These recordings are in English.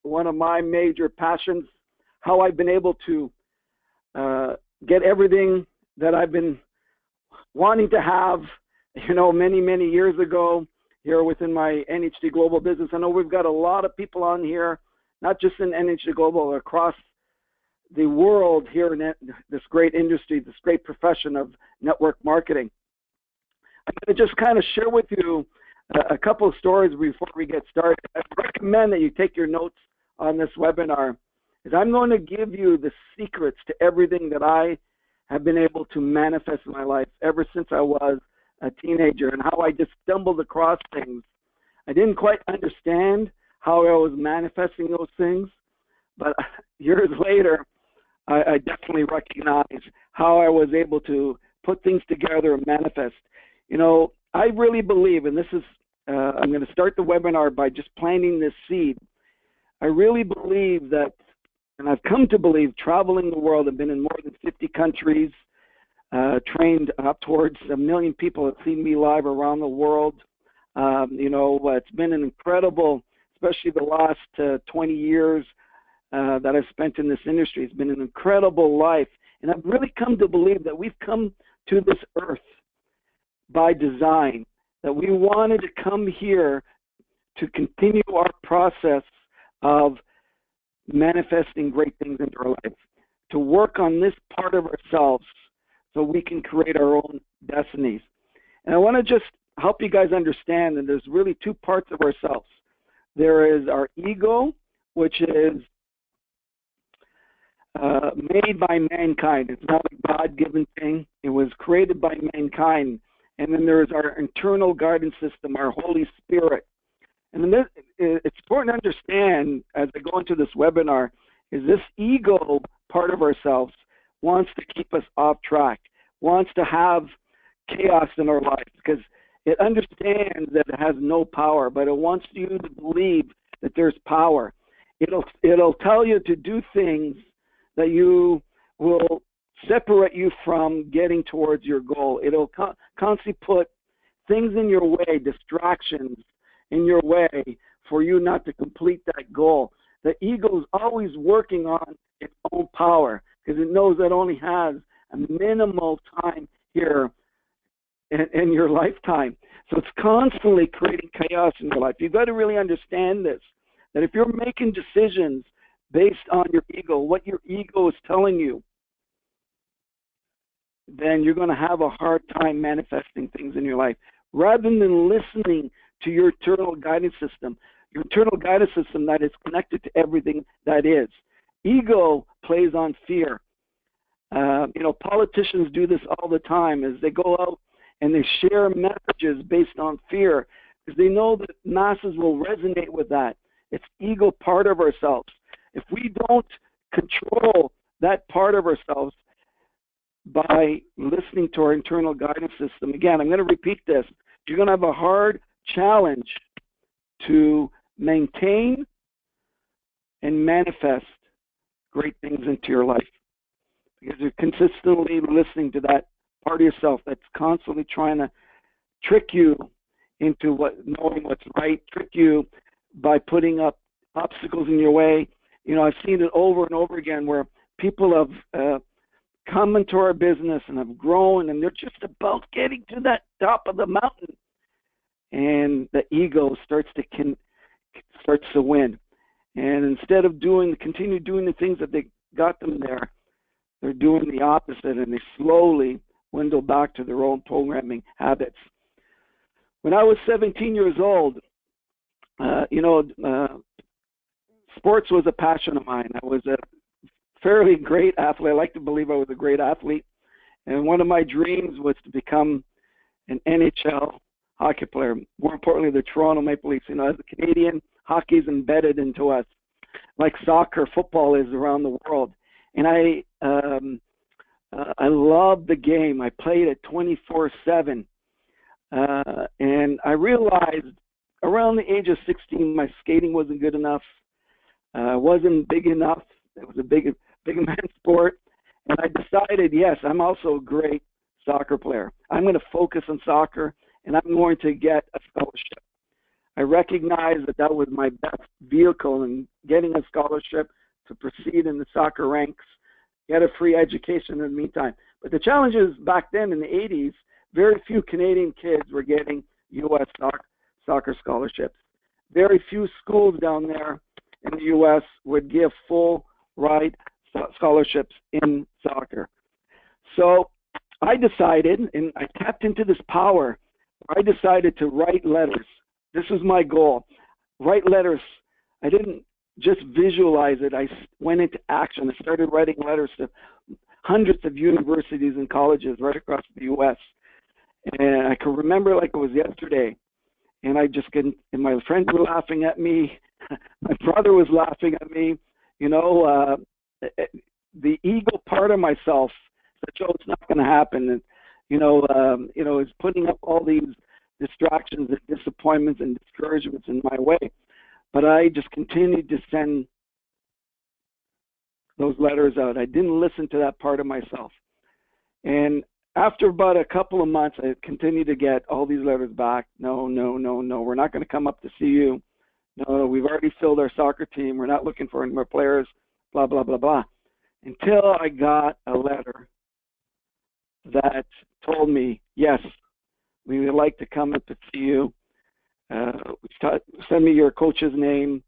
one of my major passions, how I've been able to get everything that I've been wanting to have, many, many years ago here within my NHD Global business. I know we've got a lot of people on here, not just in NHD Global, across the world here in this great industry, this great profession of network marketing. I'm going to just kind of share with you a couple of stories before we get started. I recommend that you take your notes on this webinar, is I'm going to give you the secrets to everything that I have been able to manifest in my life ever since I was a teenager, and how I just stumbled across things. I didn't quite understand how I was manifesting those things, but years later, I definitely recognize how I was able to put things together and manifest. I really believe, and this is, I'm going to start the webinar by just planting this seed. I really believe that, and I've come to believe, traveling the world, I've been in more than 50 countries, trained up towards 1 million people have seen me live around the world. It's been an incredible, especially the last 20 years that I've spent in this industry. It's been an incredible life. And I've really come to believe that we've come to this earth by design, that we wanted to come here to continue our process of manifesting great things into our life, to work on this part of ourselves so we can create our own destinies. And I want to just help you guys understand that there's really two parts of ourselves. There is our ego, which is made by mankind. It's not a God-given thing. It was created by mankind. And then there is our internal guidance system, our Holy Spirit. And then it's important to understand, as I go into this webinar, is this ego part of ourselves wants to keep us off track, wants to have chaos in our life, because it understands that it has no power, but it wants you to believe that there's power. It'll tell you to do things that you will separate you from getting towards your goal. It'll constantly put things in your way, distractions in your way for you not to complete that goal. The ego is always working on its own power because it knows it only has a minimal time here in your lifetime. So it's constantly creating chaos in your life. You've got to really understand this, that if you're making decisions based on your ego, what your ego is telling you, then you're going to have a hard time manifesting things in your life. Rather than listening to your internal guidance system that is connected to everything that is. Ego plays on fear. Politicians do this all the time as they go out and they share messages based on fear because they know that masses will resonate with that. It's ego part of ourselves. If we don't control that part of ourselves by listening to our internal guidance system, again, I'm going to repeat this, you're going to have a hard challenge to maintain and manifest great things into your life because you're consistently listening to that part of yourself that's constantly trying to trick you into knowing what's right, trick you by putting up obstacles in your way. I've seen it over and over again where people have come into our business and have grown and they're just about getting to that top of the mountain, and the ego starts to win. And instead of continue doing the things that they got them there, they're doing the opposite, and they slowly dwindle back to their own programming habits. When I was 17 years old, sports was a passion of mine. I was a fairly great athlete. I like to believe I was a great athlete. And one of my dreams was to become an NHL hockey player. More importantly, the Toronto Maple Leafs. As a Canadian, hockey is embedded into us, like soccer, football is around the world. And I loved the game. I played it 24/7. And I realized around the age of 16, my skating wasn't good enough. Wasn't big enough. It was a big man sport. And I decided, yes, I'm also a great soccer player. I'm going to focus on soccer, and I'm going to get a scholarship. I recognized that that was my best vehicle in getting a scholarship to proceed in the soccer ranks, get a free education in the meantime. But the challenge is back then in the 80s, very few Canadian kids were getting U.S. soccer scholarships. Very few schools down there in the U.S. would give full ride scholarships in soccer. So I decided, and I tapped into this power, I decided to write letters. This was my goal. Write letters. I didn't just visualize it. I went into action. I started writing letters to hundreds of universities and colleges right across the U.S. And I can remember like it was yesterday. And I just couldn't, and my friends were laughing at me. My brother was laughing at me. You know, the ego part of myself said, Joe, it's not going to happen. And, is putting up all these distractions and disappointments and discouragements in my way. But I just continued to send those letters out. I didn't listen to that part of myself. And after about a couple of months, I continued to get all these letters back. No, we're not going to come up to see you. No, we've already filled our soccer team. We're not looking for any more players, blah, blah, blah, blah. Until I got a letter that told me, yes, we would like to come up to see you. Send me your coach's name,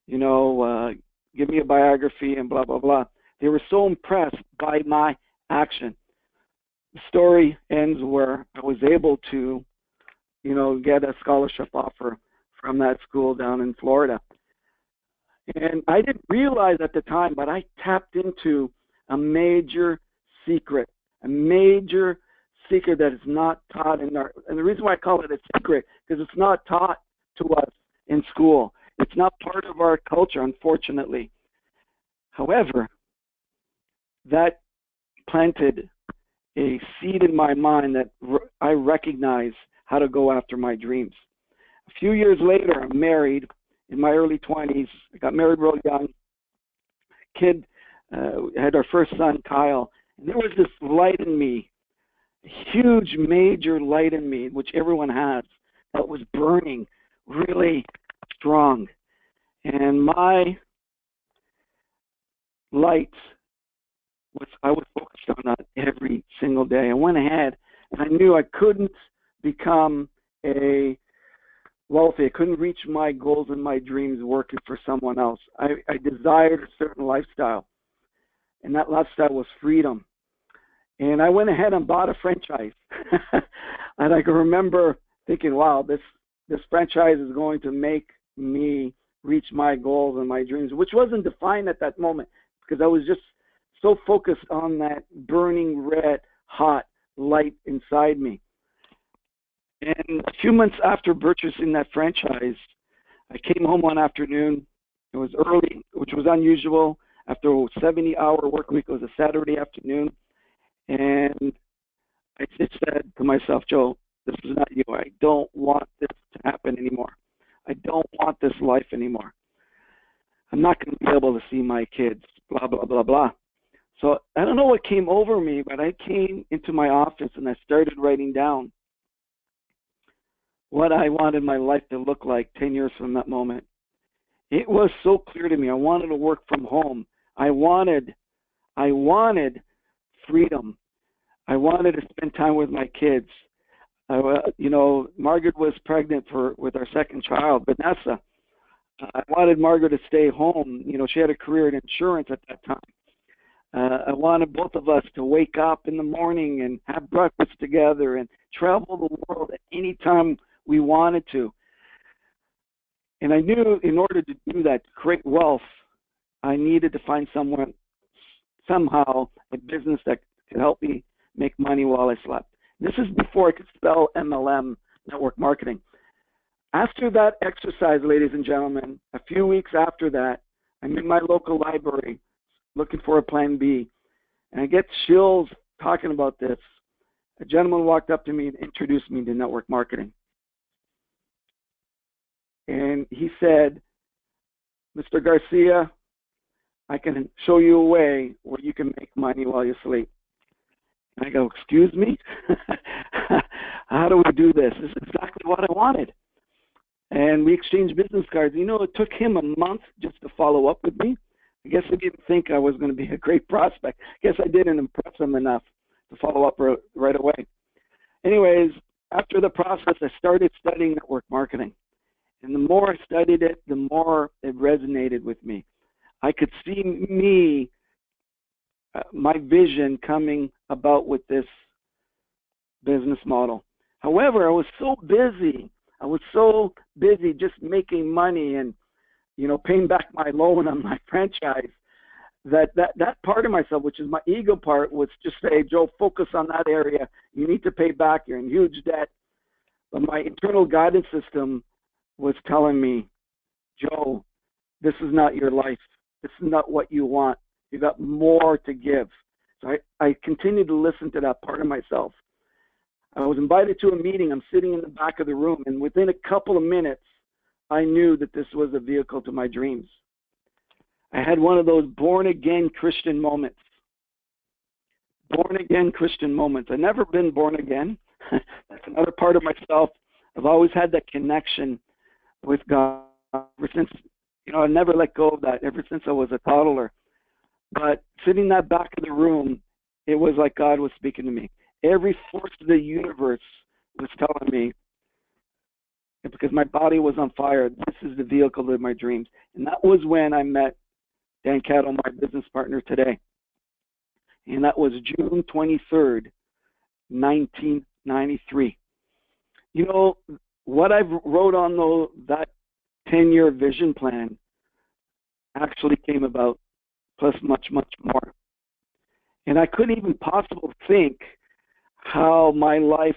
give me a biography and blah, blah, blah. They were so impressed by my action. The story ends where I was able to, get a scholarship offer from that school down in Florida. And I didn't realize at the time, but I tapped into a major secret that is not taught in our, and the reason why I call it a secret, because it's not taught to us in school. It's not part of our culture, unfortunately. However, that planted a seed in my mind that I recognize how to go after my dreams. A few years later, I'm married in my early 20s. I got married real young. Kid, had our first son, Kyle. And there was this light in me, a huge, major light in me, which everyone has, that was burning really strong. And my light I was focused on that every single day. I went ahead and I knew I couldn't become wealthy. I couldn't reach my goals and my dreams working for someone else. I desired a certain lifestyle, and that lifestyle was freedom. And I went ahead and bought a franchise. And I can remember thinking, wow, this franchise is going to make me reach my goals and my dreams, which wasn't defined at that moment because I was just so focused on that burning red hot light inside me. And a few months after purchasing that franchise, I came home one afternoon. It was early, which was unusual. After a 70-hour work week, it was a Saturday afternoon. And I just said to myself, Joe, this is not you. I don't want this to happen anymore. I don't want this life anymore. I'm not going to be able to see my kids, blah, blah, blah, blah. So I don't know what came over me, but I came into my office and I started writing down what I wanted my life to look like 10 years from that moment. It was so clear to me. I wanted to work from home. I wanted freedom. I wanted to spend time with my kids. Margaret was pregnant with our second child, Vanessa. I wanted Margaret to stay home. She had a career in insurance at that time. I wanted both of us to wake up in the morning and have breakfast together and travel the world at any time we wanted to. And I knew in order to do that, to create wealth, I needed to find somehow a business that could help me make money while I slept. This is before I could spell MLM, network marketing. After that exercise, ladies and gentlemen, a few weeks after that, I'm in my local library looking for a plan B. And I get chills talking about this. A gentleman walked up to me and introduced me to network marketing. And he said, Mr. Garcia, I can show you a way where you can make money while you sleep. And I go, excuse me? How do we do this? This is exactly what I wanted. and we exchanged business cards. You know, it took him a month just to follow up with me. I guess he didn't think I was going to be a great prospect. I guess I didn't impress him enough to follow up right away. Anyways, after the process, I started studying network marketing. And the more I studied it, the more it resonated with me. I could see my vision coming about with this business model. However, I was so busy. I was so busy just making money and, paying back my loan on my franchise that part of myself, which is my ego part, was just say, Joe, focus on that area. You need to pay back. You're in huge debt. But my internal guidance system was telling me, Joe, this is not your life. This is not what you want. You got more to give. So I continued to listen to that part of myself. I was invited to a meeting. I'm sitting in the back of the room, and within a couple of minutes, I knew that this was a vehicle to my dreams. I had one of those born-again Christian moments. Born-again Christian moments. I've never been born again. That's another part of myself. I've always had that connection with God ever since, I never let go of that ever since I was a toddler. But sitting in that back of the room, it was like God was speaking to me. Every force of the universe was telling me, because my body was on fire, this is the vehicle of my dreams. And that was when I met Dan Cattle, my business partner today. And that was June 23rd, 1993. What I wrote on that 10-year vision plan actually came about, plus much, much more. And I couldn't even possibly think how my life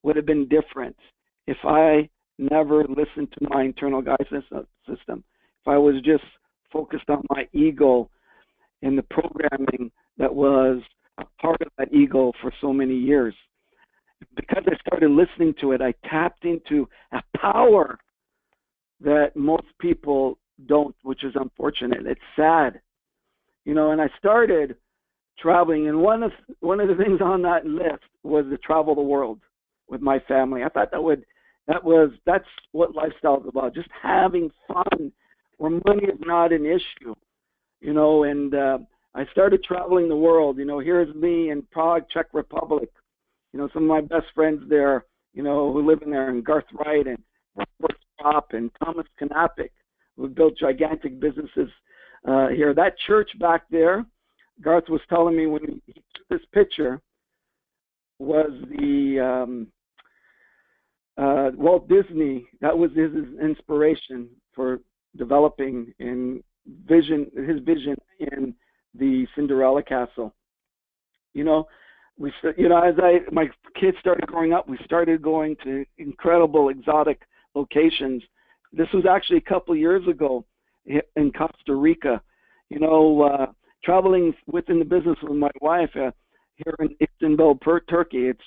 would have been different if I never listened to my internal guidance system. If I was just focused on my ego and the programming that was a part of that ego for so many years. Because I started listening to it, I tapped into a power that most people don't, which is unfortunate. It's sad. And I started traveling, and one of the things on that list was to travel the world with my family. I thought that's what lifestyle is about, just having fun where money is not an issue, and I started traveling the world. Here's me in Prague, Czech Republic, some of my best friends there, who live in there, and Garth Wright and Robert Stop and Thomas Kanapik, who built gigantic businesses here. That church back there, Garth was telling me when he took this picture, was the Walt Disney. That was his inspiration for developing his vision in the Cinderella Castle. My kids started growing up, we started going to incredible exotic locations. This was actually a couple of years ago in Costa Rica. Traveling within the business with my wife here in Istanbul, Turkey. It's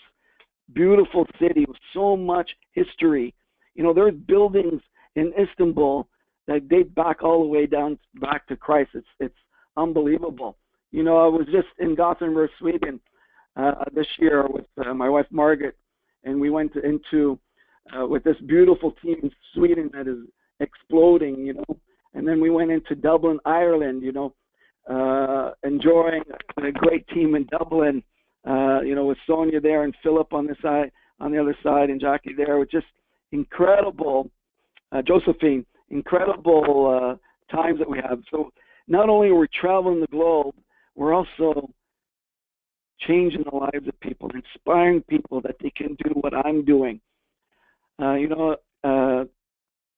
a beautiful city with so much history. There's buildings in Istanbul that date back all the way back to Christ. It's unbelievable. I was just in Gothenburg, Sweden this year with my wife Margaret, and we went into with this beautiful team in Sweden that is exploding, and then we went into Dublin, Ireland, enjoying a great team in Dublin, with Sonia there and Philip on the other side, and Jackie there, with just incredible, Josephine, incredible times that we have. So not only are we traveling the globe, we're also changing the lives of people, inspiring people that they can do what I'm doing.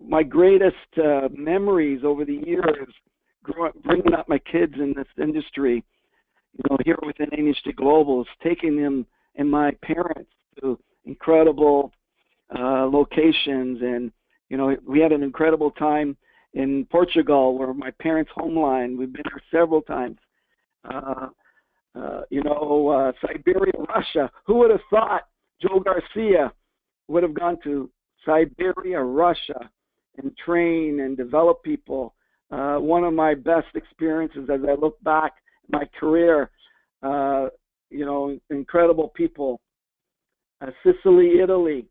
My greatest memories over the years, bringing up my kids in this industry, here within NHT Global, is taking them and my parents to incredible locations. And, we had an incredible time in Portugal, where my parents' homeland. We've been there several times. Siberia, Russia. Who would have thought Joe Garcia would have gone to Siberia, Russia, and train and develop people? One of my best experiences as I look back at my career, incredible people. Sicily, Italy,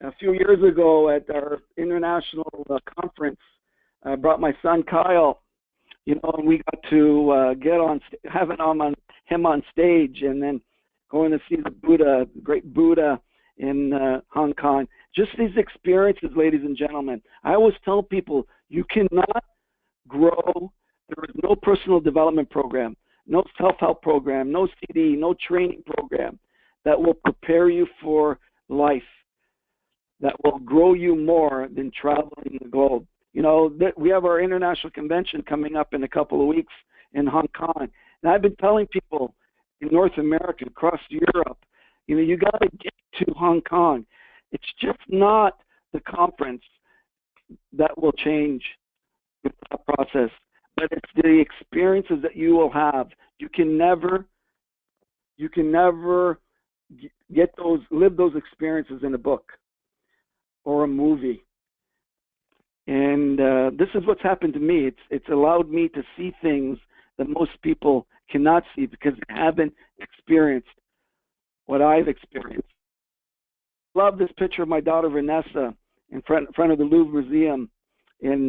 a few years ago at our international conference, I brought my son Kyle, and we got to have him on stage, and then going to see the Buddha, the great Buddha in Hong Kong. Just these experiences, ladies and gentlemen. I always tell people, you cannot grow. There is no personal development program, no self-help program, no CD, no training program that will prepare you for life, that will grow you more than traveling the globe. We have our international convention coming up in a couple of weeks in Hong Kong. And I've been telling people in North America, across Europe, you got to get to Hong Kong. It's just not the conference that will change the process, but it's the experiences that you will have. You can never live those experiences in a book or a movie. And this is what's happened to me. It's allowed me to see things that most people cannot see because they haven't experienced what I've experienced. Love this picture of my daughter Vanessa in front of the Louvre Museum in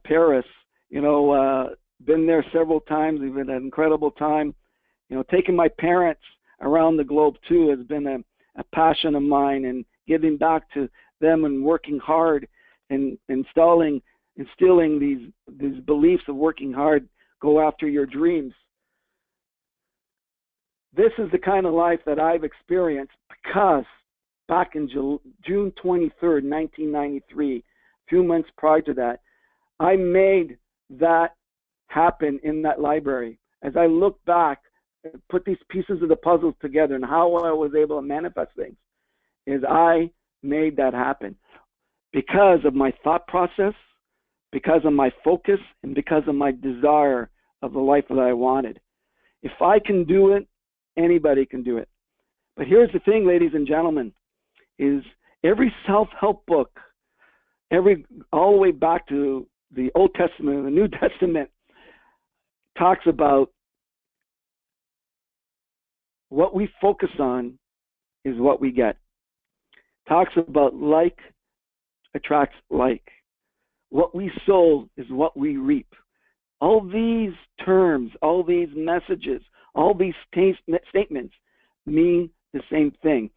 Paris. Been there several times. We've had an incredible time. Taking my parents around the globe too has been a passion of mine, and giving back to them and working hard and instilling these beliefs of working hard, go after your dreams. This is the kind of life that I've experienced because back in June 23rd, 1993, a few months prior to that, I made that happen in that library. As I look back, put these pieces of the puzzles together and how I was able to manifest things, is I made that happen because of my thought process, because of my focus, and because of my desire of the life that I wanted. If I can do it, anybody can do it. But here's the thing, ladies and gentlemen, is every self-help book, all the way back to the Old Testament and the New Testament, talks about what we focus on is what we get. Talks about like attracts like. What we sow is what we reap. All these terms, all these messages, all these statements mean the same thing.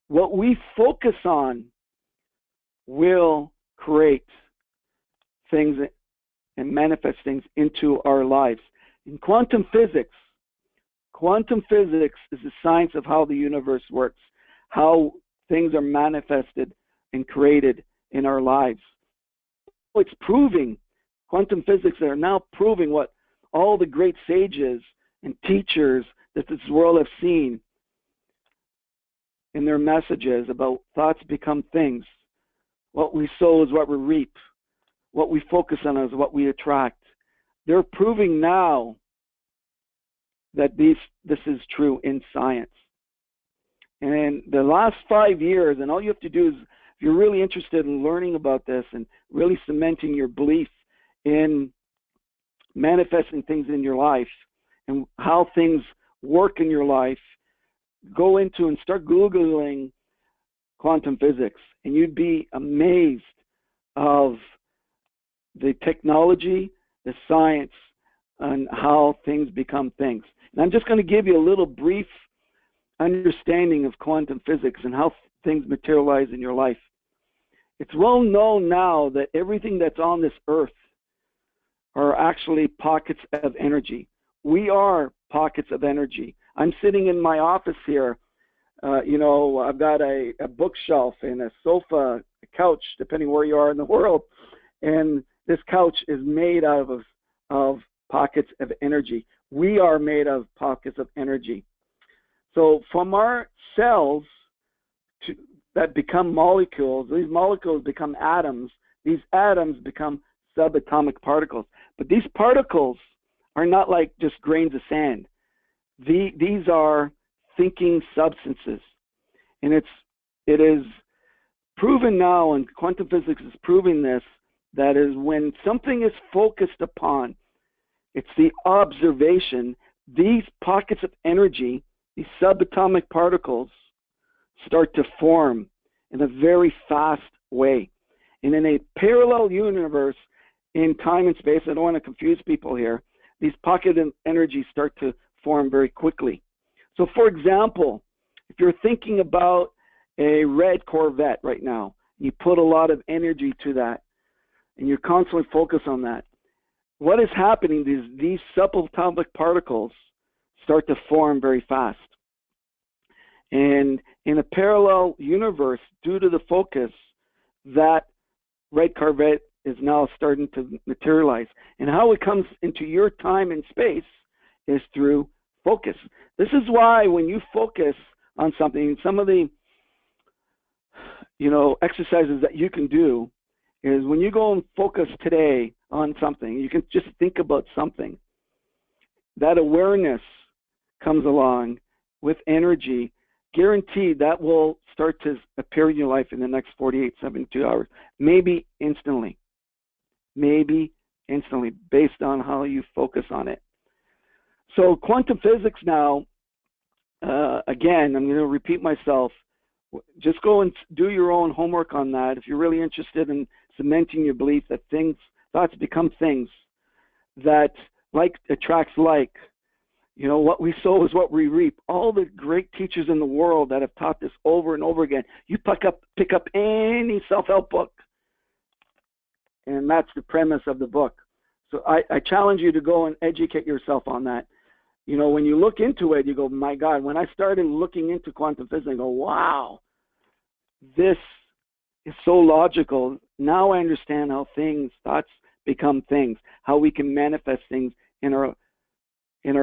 What we focus on will create things and manifest things into our lives. In quantum physics is the science of how the universe works, how things are manifested and created in our lives. It's proving, quantum physics are now proving what all the great sages and teachers that this world have seen in their messages about thoughts become things. What we sow is what we reap. What we focus on is what we attract. They're proving now that this is true in science. And the last 5 years, and all you have to do is, if you're really interested in learning about this and really cementing your belief in manifesting things in your life and how things work in your life, go into and start Googling quantum physics, and you'd be amazed of the technology, the science, and how things become things. And I'm just going to give you a little brief understanding of quantum physics and how things materialize in your life. It's well known now that everything that's on this earth are actually pockets of energy. We are pockets of energy. I'm sitting in my office here. I've got a bookshelf and a sofa, a couch, depending where you are in the world. And this couch is made out of pockets of energy. We are made of pockets of energy. So from our cells that become molecules, these molecules become atoms. These atoms become subatomic particles. But these particles are not like just grains of sand. These are thinking substances. And it is proven now, and quantum physics is proving this, that is when something is focused upon, it's the observation, these pockets of energy, these subatomic particles start to form in a very fast way. And in a parallel universe, in time and space, I don't want to confuse people here, these pocket energies start to form very quickly. So for example, if you're thinking about a red Corvette right now, you put a lot of energy to that, and you're constantly focused on that, what is happening is these subatomic particles start to form very fast. And in a parallel universe, due to the focus, that red Corvette is now starting to materialize. And how it comes into your time and space is through focus. This is why when you focus on something, some of the exercises that you can do is when you go and focus today on something, you can just think about something. That awareness comes along with energy, guaranteed that will start to appear in your life in the next 48, 72 hours, maybe instantly, based on how you focus on it. So quantum physics now, again, I'm going to repeat myself, just go and do your own homework on that if you're really interested in cementing your belief that thoughts become things, that like attracts like. What we sow is what we reap. All the great teachers in the world that have taught this over and over again, you pick up any self-help book, and that's the premise of the book. So I challenge you to go and educate yourself on that. When you look into it, you go, my God, when I started looking into quantum physics, I go, wow, this is so logical. Now I understand how thoughts become things, how we can manifest things in our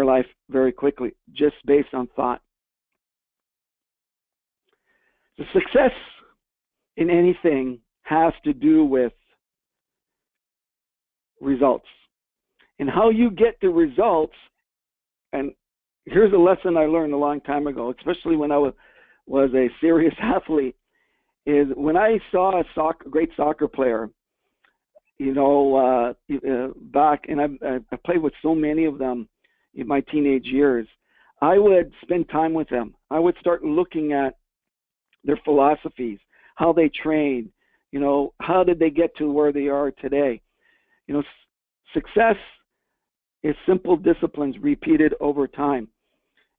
life very quickly, just based on thought. The success in anything has to do with results. And how you get the results, and here's a lesson I learned a long time ago, especially when I was a serious athlete, is when I saw a great soccer player, back, and I played with so many of them in my teenage years, I would spend time with them. I would start looking at their philosophies, how they train, how did they get to where they are today. Success is simple disciplines repeated over time.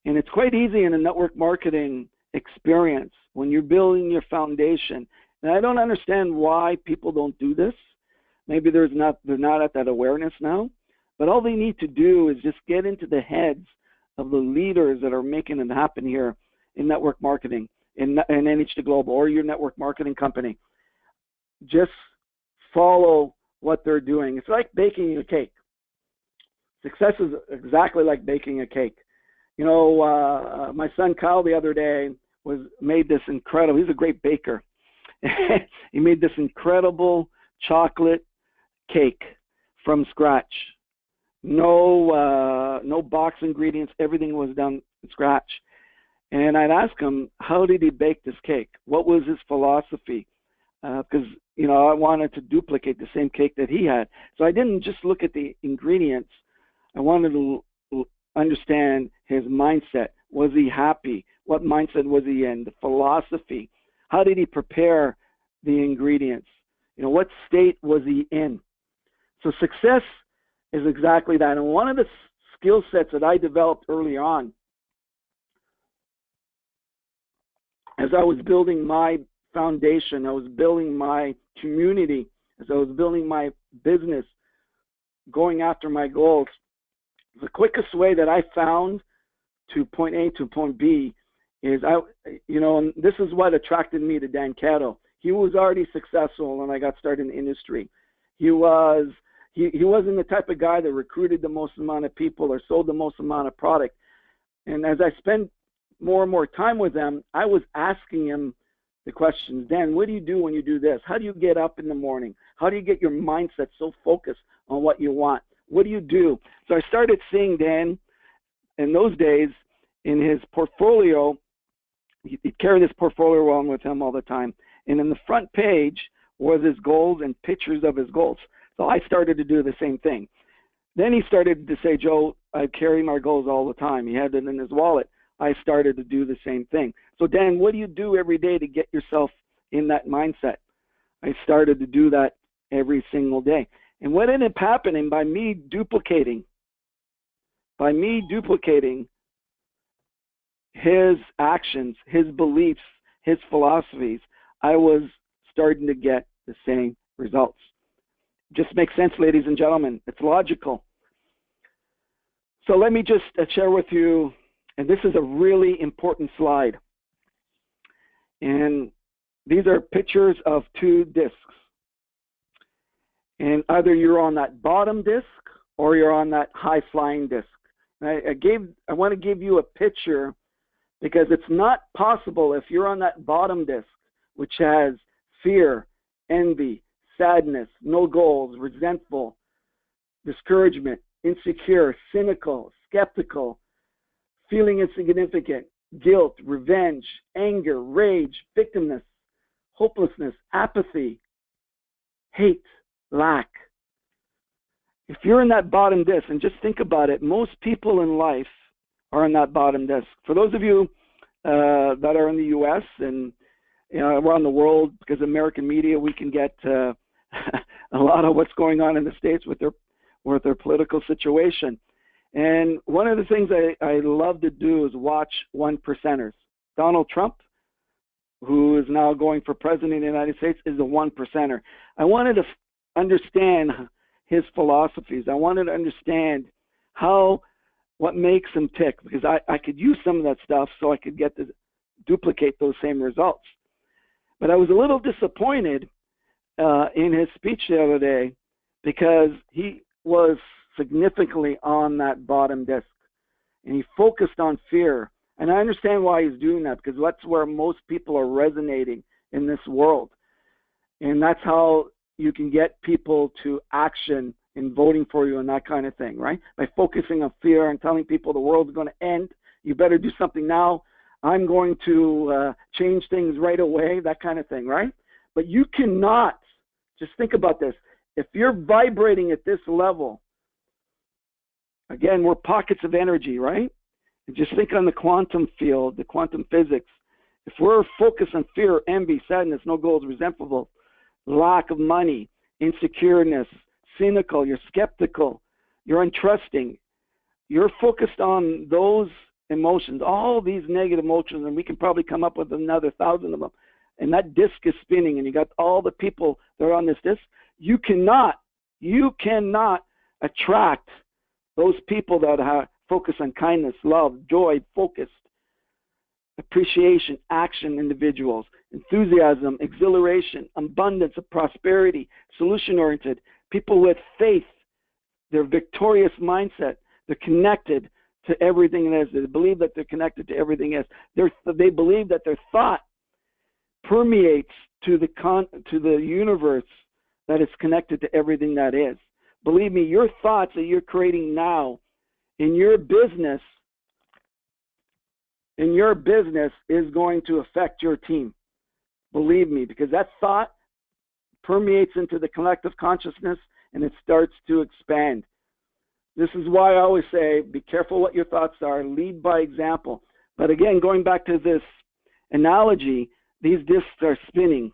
And it's quite easy in a network marketing experience when you're building your foundation. And I don't understand why people don't do this. Maybe they're not at that awareness now. But all they need to do is just get into the heads of the leaders that are making it happen here in network marketing, in NH2 Global, or your network marketing company. Just follow what they're doing. It's like baking a cake. Success is exactly like baking a cake. My son Kyle the other day made this incredible, he's a great baker. He made this incredible chocolate cake from scratch. No box ingredients. Everything was done from scratch. And I'd ask him, how did he bake this cake? What was his philosophy? Because, I wanted to duplicate the same cake that he had. So I didn't just look at the ingredients. I wanted to understand his mindset. Was he happy? What mindset was he in? The philosophy. How did he prepare the ingredients? What state was he in? So success is exactly that. And one of the skill sets that I developed early on, as I was building my foundation, I was building my community, as I was building my business, going after my goals, the quickest way that I found to point A to point B is, and this is what attracted me to Dan Cato. He was already successful when I got started in the industry. He wasn't the type of guy that recruited the most amount of people or sold the most amount of product. And as I spent more and more time with him, I was asking him the questions. Dan, what do you do when you do this? How do you get up in the morning? How do you get your mindset so focused on what you want? What do you do? So I started seeing Dan in those days in his portfolio. He'd carry this portfolio on with him all the time. And in the front page was his goals and pictures of his goals. So I started to do the same thing. Then he started to say, Joe, I carry my goals all the time. He had it in his wallet. I started to do the same thing. So Dan, what do you do every day to get yourself in that mindset. I started to do that every single day. And what ended up happening by me duplicating his actions, his beliefs, his philosophies, I was starting to get the same results. Just makes sense, ladies and gentlemen. It's logical. So let me just share with you, and this is a really important slide. And these are pictures of two discs. And either you're on that bottom disc or you're on that high-flying disc. I want to give you a picture because it's not possible if you're on that bottom disc, which has fear, envy, sadness, no goals, resentful, discouragement, insecure, cynical, skeptical, feeling insignificant, guilt, revenge, anger, rage, victimness, hopelessness, apathy, hate, lack. If you're in that bottom disc, and just think about it, most people in life are in that bottom disc. For those of you that are in the U.S. and around the world, because of American media, we can get a lot of what's going on in the States with their political situation. And one of the things I love to do is watch one percenters. Donald Trump, who is now going for president of the United States, is a one percenter. I wanted to understand his philosophies. I wanted to understand what makes him tick, because I could use some of that stuff so I could get to duplicate those same results. But I was a little disappointed in his speech the other day because he was significantly on that bottom disc, and he focused on fear. And I understand why he's doing that, because that's where most people are resonating in this world. And that's how you can get people to action in voting for you and that kind of thing, right? By focusing on fear and telling people the world's going to end, you better do something now. I'm going to change things right away, that kind of thing, right? But you cannot, just think about this. If you're vibrating at this level, again, we're pockets of energy, right? And just think on the quantum field, the quantum physics. If we're focused on fear, envy, sadness, no goals, resentful, lack of money, insecureness, cynical, you're skeptical, you're untrusting, you're focused on those emotions, all these negative emotions, and we can probably come up with another 1,000 of them. And that disc is spinning, and you got all the people that are on this disc. You cannot attract those people that focus on kindness, love, joy, focused, appreciation, action individuals, enthusiasm, exhilaration, abundance of prosperity, solution-oriented, people with faith, their victorious mindset. They're connected to everything that is. They believe that they're connected to everything else. They believe that their thought permeates to the universe, that is connected to everything that is. Believe me, your thoughts that you're creating now in your business is going to affect your team. Believe me, because that thought permeates into the collective consciousness and it starts to expand. This is why I always say, be careful what your thoughts are, lead by example. But again, going back to this analogy, these discs are spinning.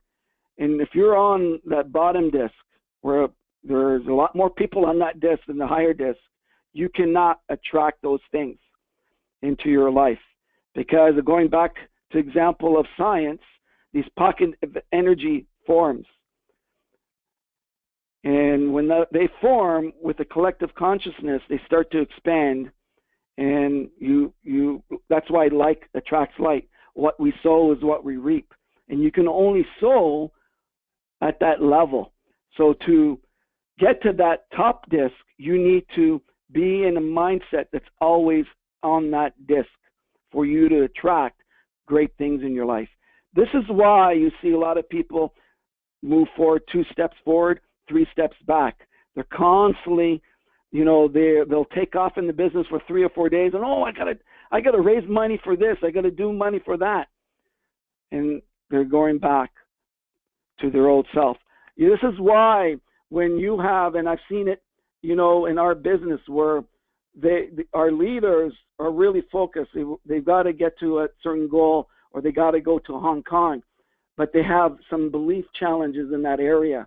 And if you're on that bottom disc, where there's a lot more people on that disc than the higher disc, you cannot attract those things into your life. Because going back to example of science, these pocket of energy forms. And when they form with the collective consciousness, they start to expand. And that's why like attracts like. What we sow is what we reap. And you can only sow at that level. So to get to that top disc, you need to be in a mindset that's always on that disc for you to attract great things in your life. This is why you see a lot of people move forward 2 steps forward, 3 steps back. They're constantly, they'll take off in the business for 3 or 4 days, and I gotta raise money for this, I gotta do money for that, and they're going back to their old self. This is why when you have, and I've seen it, in our business where our leaders are really focused. They've got to get to a certain goal, or they got to go to Hong Kong. but they have some belief challenges in that area.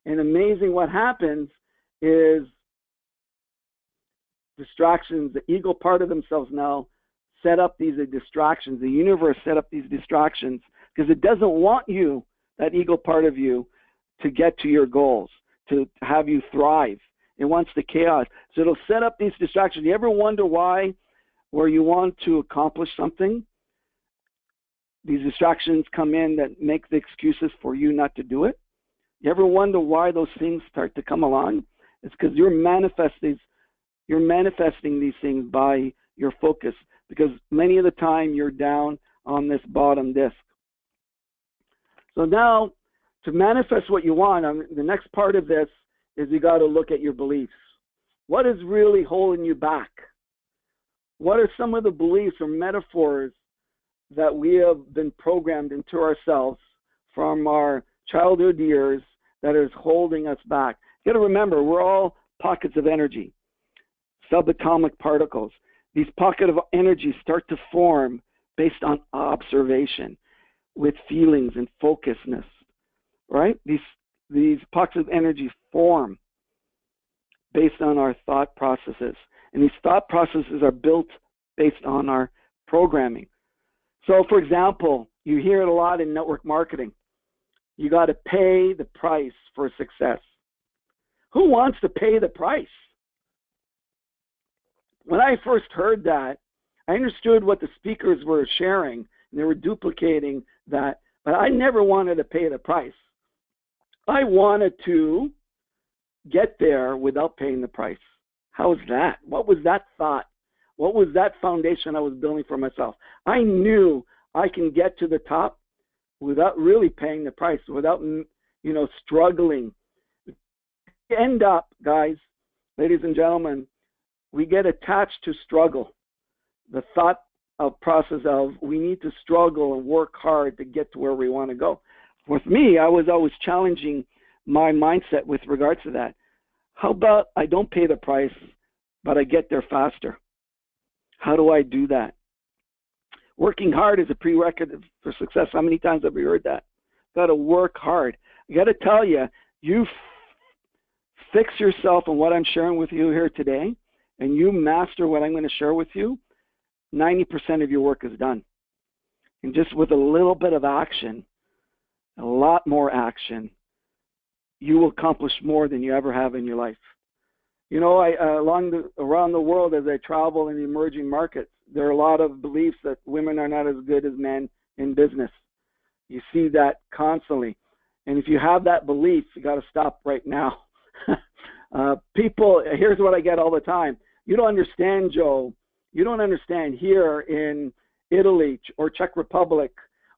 And amazing what happens is distractions, the ego part of themselves now set up these distractions. The universe set up these distractions because it doesn't want you, that ego part of you, to get to your goals, to have you thrive. It wants the chaos. So it'll set up these distractions. You ever wonder why, where you want to accomplish something, these distractions come in that make the excuses for you not to do it? You ever wonder why those things start to come along? It's because you're manifesting these things by your focus, because many of the time you're down on this bottom disc. So now, to manifest what you want, the next part of this is you got to look at your beliefs. What is really holding you back? What are some of the beliefs or metaphors that we have been programmed into ourselves from our childhood years that is holding us back? You got to remember, we're all pockets of energy, subatomic particles. These pockets of energy start to form based on observation with feelings and focusedness, right? These pockets of energy form based on our thought processes. And these thought processes are built based on our programming. So, for example, you hear it a lot in network marketing. You got to pay the price for success. Who wants to pay the price? When I first heard that, I understood what the speakers were sharing, and they were duplicating that, but I never wanted to pay the price. I wanted to get there without paying the price. How was that? What was that thought? What was that foundation I was building for myself? I knew I can get to the top without really paying the price, without, struggling. We end up, guys, ladies and gentlemen, we get attached to struggle. The thought process of we need to struggle and work hard to get to where we want to go. With me, I was always challenging my mindset with regards to that. How about I don't pay the price, but I get there faster? How do I do that? Working hard is a prerequisite for success. How many times have we heard that? Got to work hard. I got to tell you, you fix yourself on what I'm sharing with you here today, and you master what I'm going to share with you, 90% of your work is done. And just with a little bit of action, a lot more action, you will accomplish more than you ever have in your life. Around the world, as I travel in the emerging markets, there are a lot of beliefs that women are not as good as men in business. You see that constantly. And if you have that belief, you got to stop right now. People, here's what I get all the time. You don't understand, Joe. You don't understand here in Italy or Czech Republic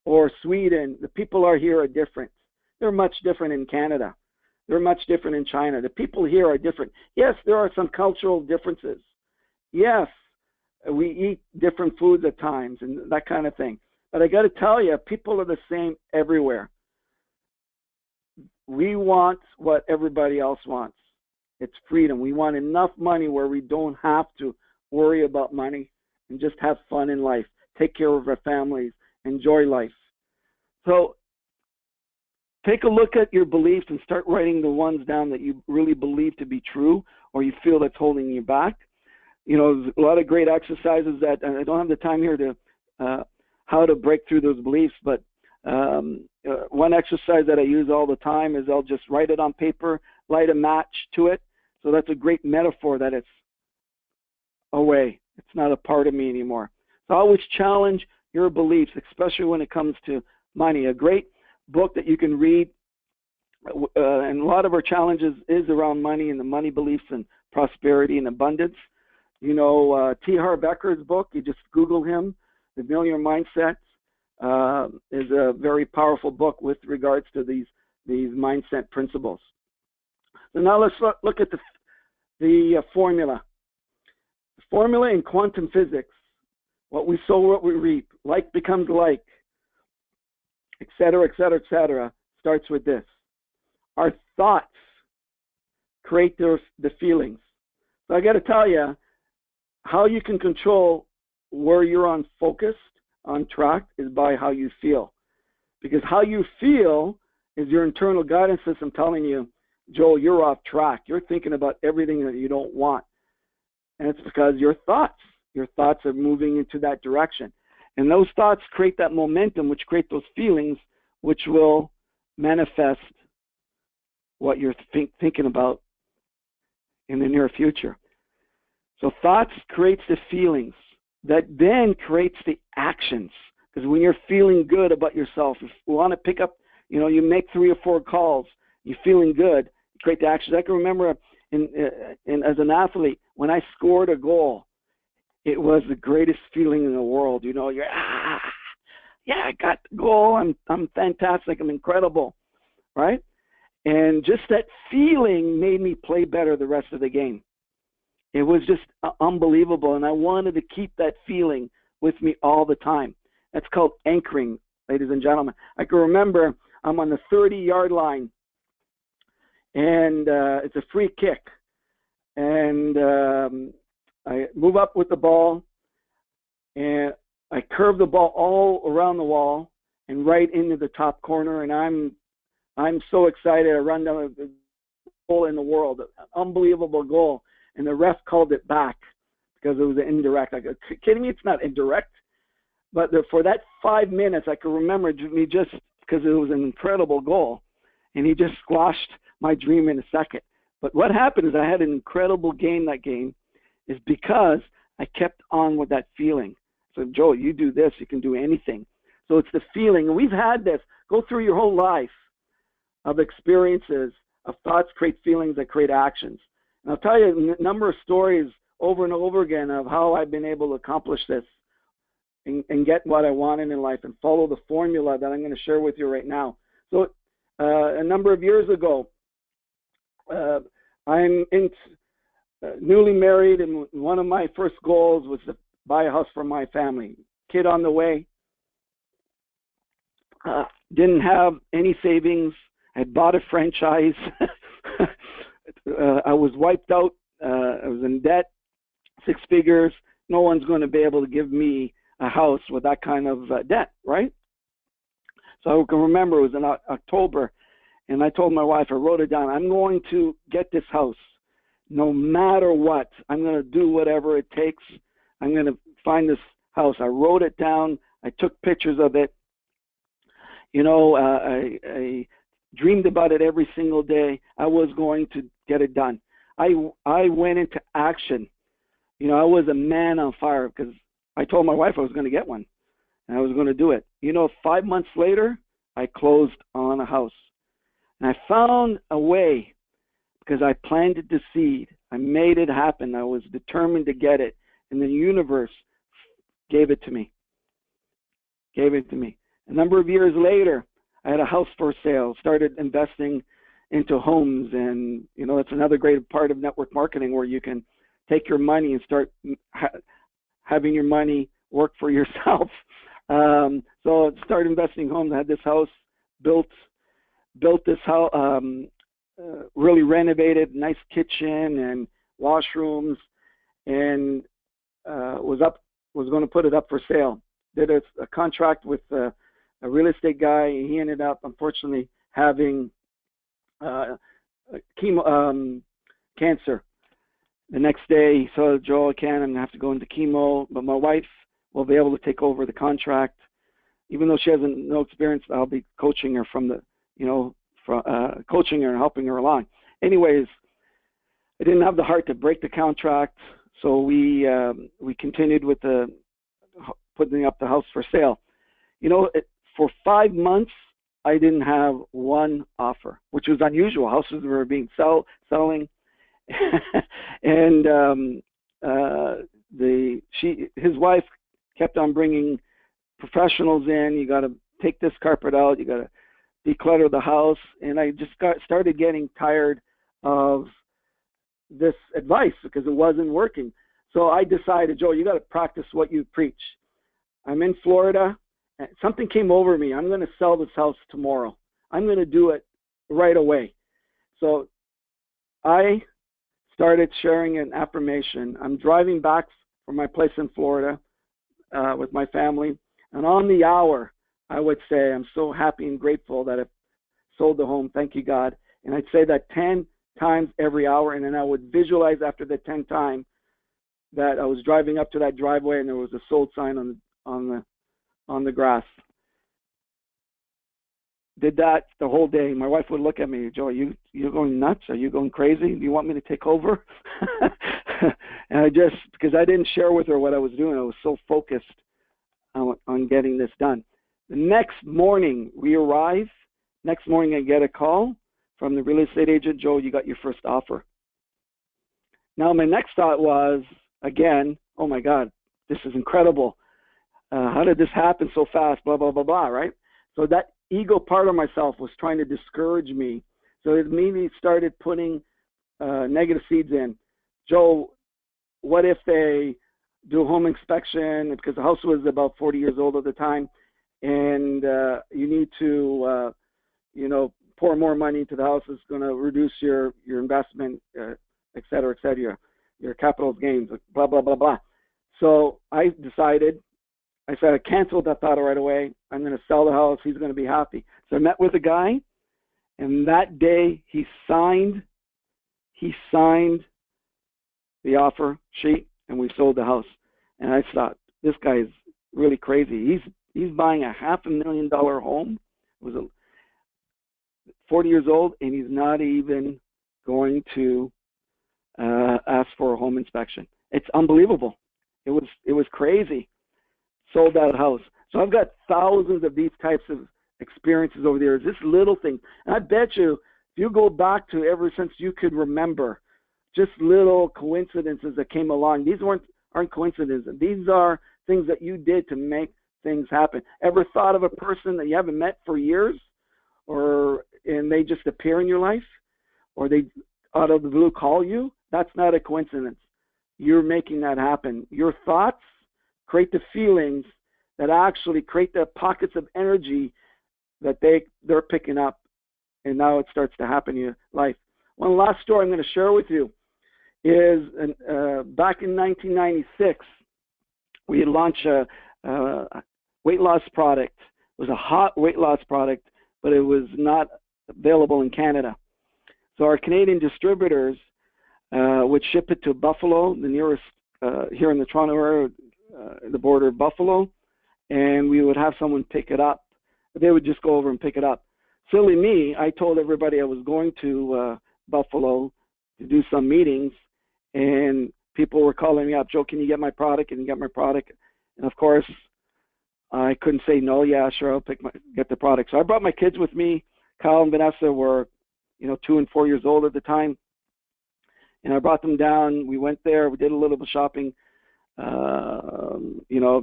or Sweden. The people here are different. They're much different in Canada. They're much different in China. The people here are different. Yes, there are some cultural differences. Yes, we eat different foods at times and that kind of thing. But I got to tell you, people are the same everywhere. We want what everybody else wants. It's freedom. We want enough money where we don't have to worry about money and just have fun in life, take care of our families, enjoy life. So take a look at your beliefs and start writing the ones down that you really believe to be true or you feel that's holding you back. There's a lot of great exercises that I don't have the time here to how to break through those beliefs, but one exercise that I use all the time is I'll just write it on paper, light a match to it. So that's a great metaphor that it's away. It's not a part of me anymore. So I always challenge your beliefs, especially when it comes to money. A great book that you can read, and a lot of our challenges is around money and the money beliefs and prosperity and abundance. T. Harv Eker's book, you just Google him, The Millionaire Mindset, is a very powerful book with regards to these mindset principles. So now let's look at the formula. The formula in quantum physics, what we sow, what we reap, like becomes like, et cetera, starts with this. Our thoughts create the feelings. So I got to tell you, how you can control where you're on focused, on track, is by how you feel. because how you feel is your internal guidance system telling you, Joel, you're off track. You're thinking about everything that you don't want. And it's because your thoughts are moving into that direction. And those thoughts create that momentum, which create those feelings, which will manifest what you're thinking about in the near future. So thoughts creates the feelings that then creates the actions. Because when you're feeling good about yourself, if you want to pick up, you make 3 or 4 calls, you're feeling good, you create the actions. I can remember as an athlete, when I scored a goal, it was the greatest feeling in the world. You're, yeah, I got the goal. I'm fantastic. I'm incredible, right? And just that feeling made me play better the rest of the game. It was just unbelievable, and I wanted to keep that feeling with me all the time. That's called anchoring, ladies and gentlemen. I can remember I'm on the 30-yard line, and it's a free kick. And I move up with the ball, and I curve the ball all around the wall and right into the top corner, and I'm so excited. I run down the goal in the world, an unbelievable goal. And the ref called it back because it was an indirect. I go, kidding me? It's not indirect. But for that 5 minutes, I can remember me just because it was an incredible goal. And he just squashed my dream in a second. But what happened is I had an incredible game that game is because I kept on with that feeling. So, Joel, you do this, you can do anything. So it's the feeling. And we've had this. Go through your whole life of experiences, of thoughts create feelings that create actions. And I'll tell you a number of stories over and over again of how I've been able to accomplish this and get what I wanted in life and follow the formula that I'm going to share with you right now. So a number of years ago, I'm newly married, and one of my first goals was to buy a house for my family. Kid on the way. Didn't have any savings. I had bought a franchise. I was wiped out. I was in debt, 6 figures. No one's going to be able to give me a house with that kind of debt, right? So I can remember it was in October, and I told my wife, I wrote it down, I'm going to get this house no matter what. I'm going to do whatever it takes. I'm going to find this house. I wrote it down. I took pictures of it. I dreamed about it every single day. I was going to get it done. I went into action. I was a man on fire because I told my wife I was going to get one, and I was going to do it. 5 months later, I closed on a house. And I found a way because I planted the seed. I made it happen. I was determined to get it, and the universe gave it to me. A number of years later, I had a house for sale, started investing into homes, and that's another great part of network marketing where you can take your money and start having your money work for yourself. So I started investing in homes. I had this house, built this house, really renovated, nice kitchen and washrooms, and was going to put it up for sale. Did a contract with a real estate guy. He ended up, unfortunately, having cancer. The next day, he said, Joel, I'm going to have to go into chemo, but my wife will be able to take over the contract. Even though she has no experience, I'll be coaching her coaching her and helping her along. Anyways, I didn't have the heart to break the contract, so we continued with putting up the house for sale. For 5 months, I didn't have one offer, which was unusual. Houses were being selling, and his wife kept on bringing professionals in. You got to take this carpet out. You got to declutter the house, and I just started getting tired of this advice because it wasn't working. So I decided, Joe, you got to practice what you preach. I'm in Florida. Something came over me. I'm going to sell this house tomorrow. I'm going to do it right away. So I started sharing an affirmation. I'm driving back from my place in Florida with my family, and on the hour, I would say I'm so happy and grateful that I sold the home. Thank you, God. And I'd say that 10 times every hour, and then I would visualize after the 10th time that I was driving up to that driveway and there was a sold sign on the grass. Did that the whole day. My wife would look at me, Joe, you're going nuts? Are you going crazy? Do you want me to take over? And because I didn't share with her what I was doing, I was so focused on getting this done. The next morning we arrive. Next morning I get a call from the real estate agent, Joe, you got your first offer. Now my next thought was, again, oh my God, this is incredible. How did this happen so fast? Blah, blah, blah, blah, right? So that ego part of myself was trying to discourage me. So it immediately started putting negative seeds in. Joe, what if they do a home inspection? Because the house was about 40 years old at the time, and you need to, pour more money into the house. It's going to reduce your investment, et cetera, your capital gains, blah, blah, blah, blah. So I said, I canceled that thought right away. I'm going to sell the house. He's going to be happy. So I met with a guy, and that day he signed the offer sheet, and we sold the house. And I thought, this guy is really crazy. He's buying a $500,000 home. It was 40 years old, and he's not even going to ask for a home inspection. It's unbelievable. It was crazy. Sold that house. So I've got thousands of these types of experiences over there. This little thing. And I bet you, if you go back to ever since you could remember, just little coincidences that came along. These aren't coincidences. These are things that you did to make things happen. Ever thought of a person that you haven't met for years, and they just appear in your life, or they out of the blue call you? That's not a coincidence. You're making that happen. Your thoughts create the feelings that actually create the pockets of energy that they're picking up, and now it starts to happen in your life. One last story I'm going to share with you is back in 1996, we had launched a weight loss product. It was a hot weight loss product, but it was not available in Canada. So our Canadian distributors would ship it to Buffalo, the nearest here in the Toronto area, the border of Buffalo, and we would have someone pick it up. They would just go over and pick it up. Silly me, I told everybody I was going to Buffalo to do some meetings, and people were calling me up, Joe, can you get my product? Can you get my product? And of course, I couldn't say no. Yeah, sure, I'll get the product. So I brought my kids with me. Kyle and Vanessa were, 2 and 4 years old at the time, and I brought them down. We went there. We did a little bit of shopping.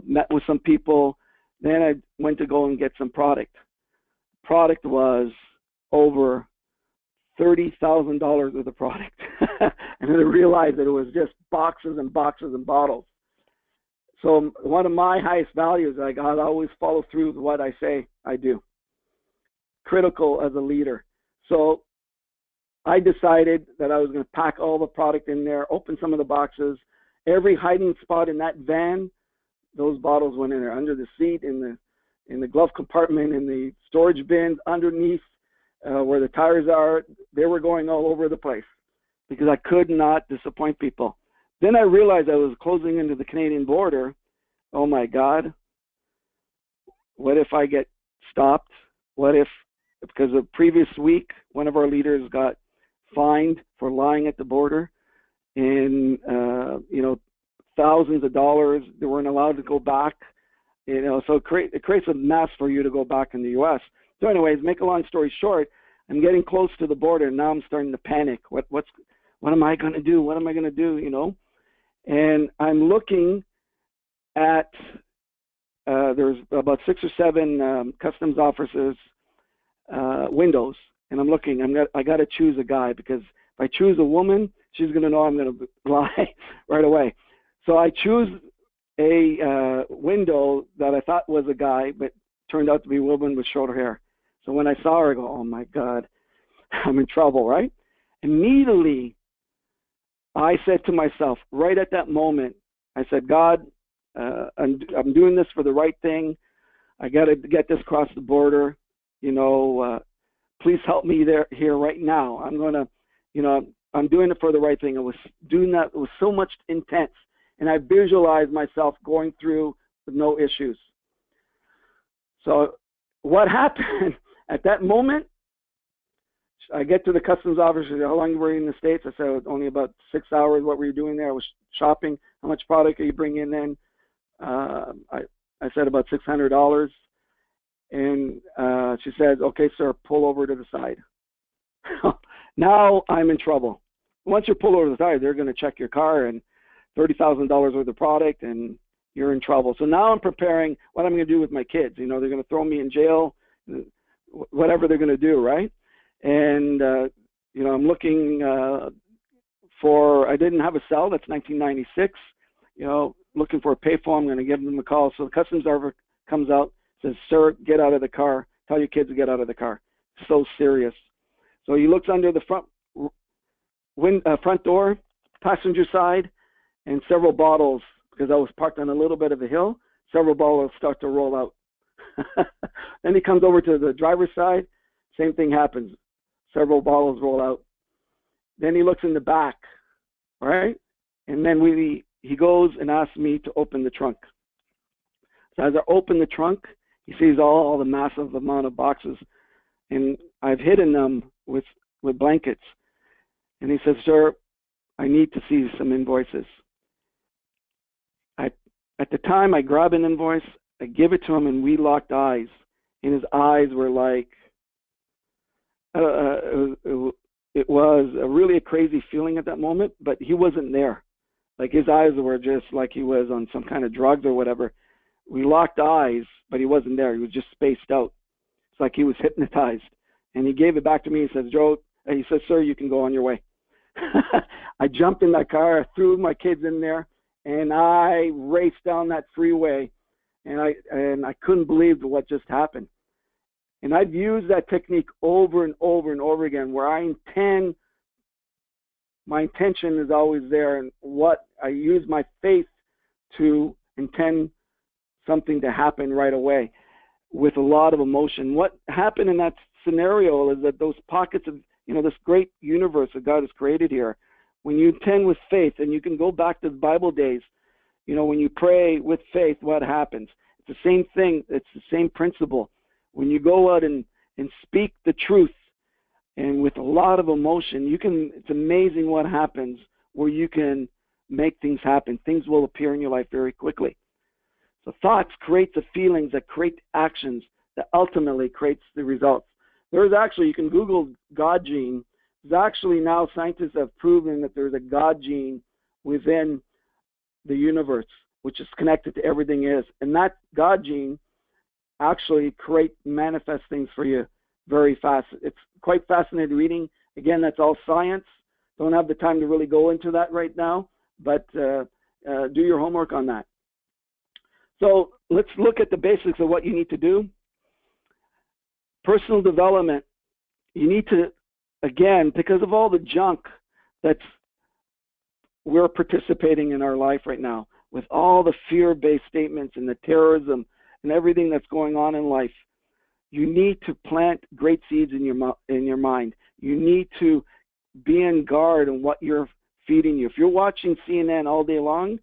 Met with some people. Then I went to go and get some product. Product was over $30,000 worth of product. And then I realized that it was just boxes and boxes and bottles. So one of my highest values, I always follow through with what I say I do. Critical as a leader. So I decided that I was going to pack all the product in there, open some of the boxes. Every hiding spot in that van, those bottles went in there, under the seat, in the glove compartment, in the storage bins, underneath where the tires are. They were going all over the place because I could not disappoint people. Then I realized I was closing into the Canadian border. Oh my God, what if I get stopped? What if, because the previous week, one of our leaders got fined for lying at the border, and thousands of dollars. They weren't allowed to go back. So it creates a mess for you to go back in the U.S. So anyways, make a long story short, I'm getting close to the border, and now I'm starting to panic. What am I going to do? What am I going to do? And I'm looking at there's about 6 or 7 customs officers windows, and I'm looking. I got to choose a guy, because if I choose a woman, she's going to know I'm going to lie right away. So I choose a window that I thought was a guy, but turned out to be a woman with shorter hair. So when I saw her, I go, oh my God, I'm in trouble, right? Immediately, I said to myself, right at that moment, I said, God, I'm doing this for the right thing. I got to get this across the border. Please help me here right now. I'm going to, I'm doing it for the right thing. I was doing that. It was so much intense. And I visualized myself going through with no issues. So what happened at that moment, I get to the customs officer. She said, how long were you in the States? I said, only about 6 hours. What were you doing there? I was shopping. How much product are you bringing in? I said about $600. And she said, okay, sir, pull over to the side. Now I'm in trouble. Once you're pulled over to the side, they're going to check your car and $30,000 worth of product, and you're in trouble. So now I'm preparing what I'm going to do with my kids. They're going to throw me in jail, whatever they're going to do, right? And, I'm looking I didn't have a cell. That's 1996. Looking for a payphone. I'm going to give them a call. So the customs officer comes out, says, sir, get out of the car. Tell your kids to get out of the car. So serious. So he looks under the front door, passenger side, and several bottles, because I was parked on a little bit of a hill, several bottles start to roll out. Then he comes over to the driver's side. Same thing happens. Several bottles roll out. Then he looks in the back, right? And then he goes and asks me to open the trunk. So as I open the trunk, he sees all the massive amount of boxes, and I've hidden them with blankets. And he says, sir, I need to see some invoices. At the time, I grab an invoice, I give it to him, and we locked eyes. And his eyes were like, it was really a crazy feeling at that moment, but he wasn't there. Like his eyes were just like he was on some kind of drugs or whatever. We locked eyes, but he wasn't there. He was just spaced out. It's like he was hypnotized. And he gave it back to me. He says, Joe, he says, sir, you can go on your way. I jumped in that car, I threw my kids in there, and I raced down that freeway, and I couldn't believe what just happened. And I've used that technique over and over and over again, where my intention is always there, and what I use my faith to intend something to happen right away with a lot of emotion. What happened in that scenario is that those pockets of, this great universe that God has created here, when you intend with faith, and you can go back to the Bible days, when you pray with faith, what happens? It's the same thing. It's the same principle. When you go out and speak the truth, and with a lot of emotion, it's amazing what happens where you can make things happen. Things will appear in your life very quickly. So thoughts create the feelings that create actions that ultimately creates the results. There's actually, you can Google God gene. There's actually now scientists have proven that there's a God gene within the universe, which is connected to everything is. And that God gene actually manifests things for you very fast. It's quite fascinating reading. Again, that's all science. Don't have the time to really go into that right now, but do your homework on that. So let's look at the basics of what you need to do. Personal development. You need to, again, because of all the junk we're participating in our life right now, with all the fear-based statements and the terrorism and everything that's going on in life, you need to plant great seeds in your mind. You need to be on guard on what you're feeding you. If you're watching CNN all day long,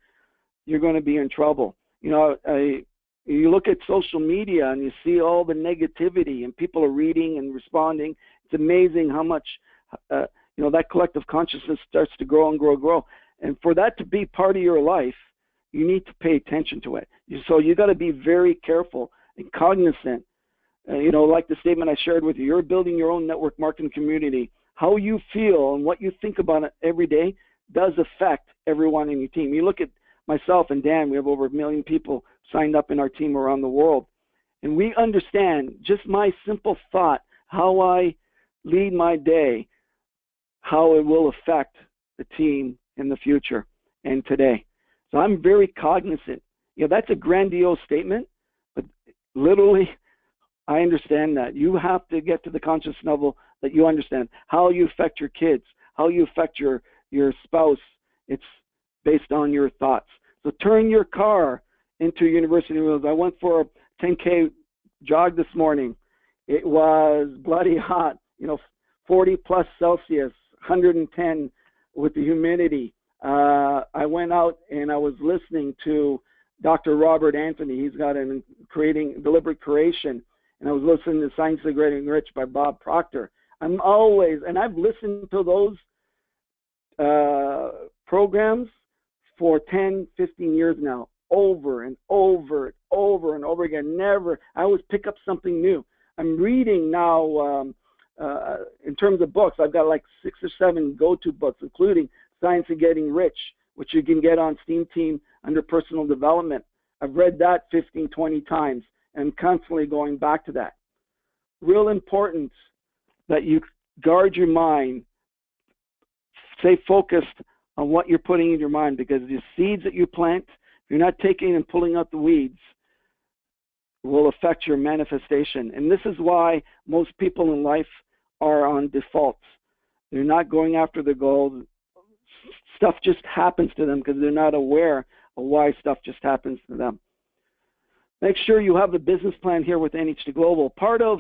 you're going to be in trouble. You look at social media and you see all the negativity, and people are reading and responding. It's amazing how much, that collective consciousness starts to grow and grow and grow. And for that to be part of your life, you need to pay attention to it. So you got to be very careful and cognizant. Like the statement I shared with you, you're building your own network marketing community. How you feel and what you think about it every day does affect everyone in your team. You look at myself and Dan, we have over 1 million people signed up in our team around the world. And we understand just my simple thought, how I lead my day, how it will affect the team in the future and today. So I'm very cognizant. That's a grandiose statement, but literally, I understand that. You have to get to the conscious level that you understand how you affect your kids, how you affect your spouse. It's based on your thoughts. So turn your car into university wheels. I went for a 10K jogged this morning. It was bloody hot, 40 plus Celsius, 110 with the humidity. I went out and I was listening to Dr. Robert Anthony. He's got an creating deliberate creation, and I was listening to Science of Getting Rich by Bob Proctor. I've listened to those programs for 10, 15 years now, over and over and over and over again. I always pick up something new. I'm reading now, in terms of books, I've got like 6 or 7 go-to books, including Science of Getting Rich, which you can get on Steam Team under personal development. I've read that 15, 20 times and I'm constantly going back to that. Real important that you guard your mind, stay focused on what you're putting in your mind, because the seeds that you plant, if you're not taking and pulling out the weeds, will affect your manifestation. And this is why most people in life are on default. They're not going after the goals. Stuff just happens to them because they're not aware of why stuff just happens to them. Make sure you have a business plan here with NH2 Global. Part of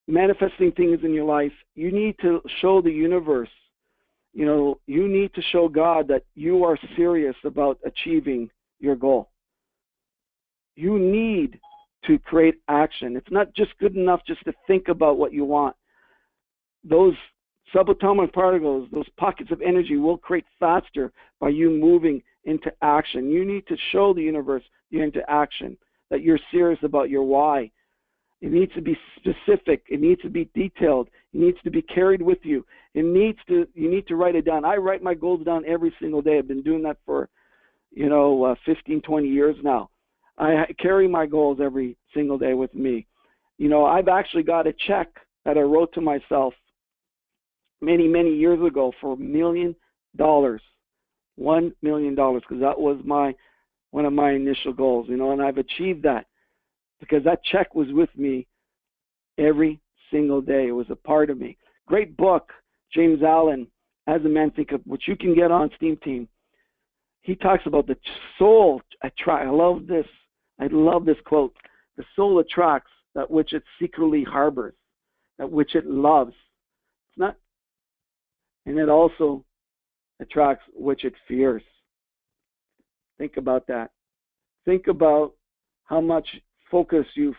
manifesting things in your life, you need to show the universe, you need to show God that you are serious about achieving your goal. You need to create action. It's not just good enough just to think about what you want. Those subatomic particles, those pockets of energy will create faster by you moving into action. You need to show the universe you're into action, that you're serious about your why. It needs to be specific. It needs to be detailed. It needs to be carried with you. You need to write it down. I write my goals down every single day. I've been doing that for, 15, 20 years now. I carry my goals every single day with me. I've actually got a check that I wrote to myself many, many years ago for $1 million, $1 million, because that was one of my initial goals, and I've achieved that because that check was with me every single day. It was a part of me. Great book, James Allen, As a Man Thinketh, which you can get on Steam Team. He talks about the soul. I love this. I love this quote. The soul attracts that which it secretly harbors, that which it loves. It's not, and it also attracts which it fears. Think about that. Think about how much focus you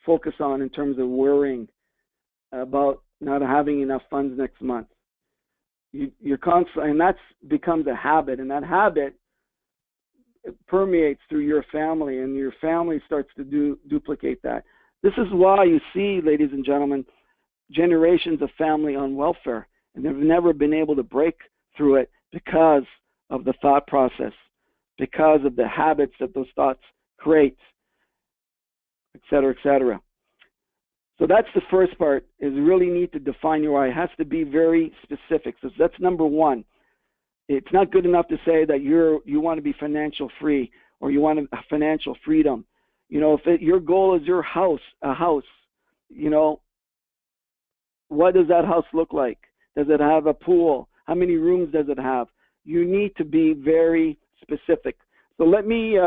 focus on in terms of worrying about not having enough funds next month. You're constantly, and that becomes a habit, and that habit, it permeates through your family, and your family starts to duplicate that. This is why you see, ladies and gentlemen, generations of family on welfare, and they've never been able to break through it because of the thought process, because of the habits that those thoughts create, et cetera, et cetera. So that's the first part, is really need to define your why. It has to be very specific. So that's number one. It's not good enough to say that you want to be financial free or you want financial freedom. If your goal is a house, what does that house look like? Does it have a pool? How many rooms does it have? You need to be very specific. So let me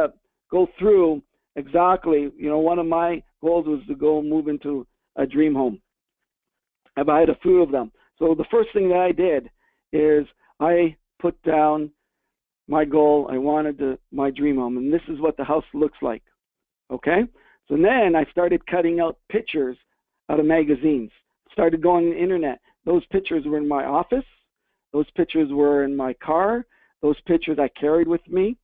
go through exactly, one of my goals was to go move into a dream home. I had a few of them. So the first thing that I did is I put down my goal. I wanted my dream home, and this is what the house looks like. Okay? So then I started cutting out pictures out of magazines. Started going on the internet. Those pictures were in my office. Those pictures were in my car. Those pictures I carried with me.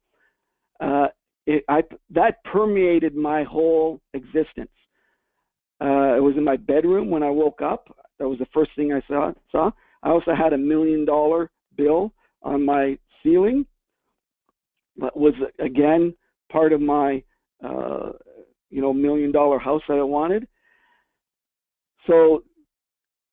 That permeated my whole existence. It was in my bedroom when I woke up. That was the first thing I saw. I also had $1 million bill on my ceiling. That was, again, part of my, $1 million house that I wanted. So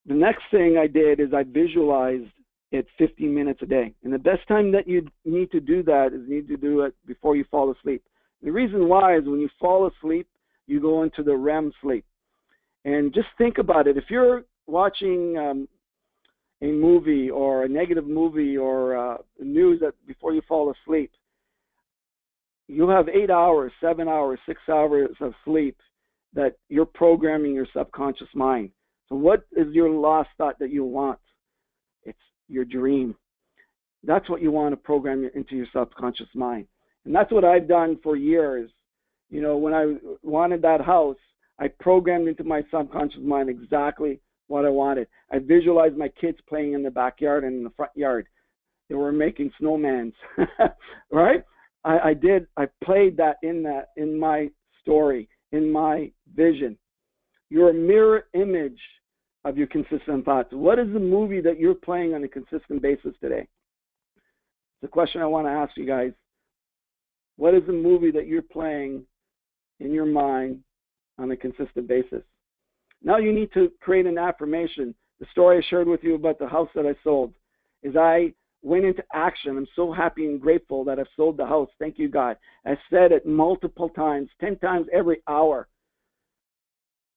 the next thing I did is I visualized it 15 minutes a day. And the best time that you need to do that is you need to do it before you fall asleep. The reason why is when you fall asleep, you go into the REM sleep. And just think about it. If you're watching a movie or a negative movie or news before you fall asleep, you have 8 hours, 7 hours, 6 hours of sleep that you're programming your subconscious mind. So what is your last thought that you want? It's your dream. That's what you want to program into your subconscious mind. And that's what I've done for years. You know, when I wanted that house, I programmed into my subconscious mind exactly what I wanted. I visualized my kids playing in the backyard and in the front yard. They were making snowmans, right? I played that in my story, in my vision. You're a mirror image of your consistent thoughts. What is the movie that you're playing on a consistent basis today? It's a question I want to ask you guys. What is the movie that you're playing in your mind on a consistent basis? Now you need to create an affirmation. The story I shared with you about the house that I sold is I went into action. I'm so happy and grateful that I've sold the house. Thank you, God. I said it multiple times, 10 times every hour,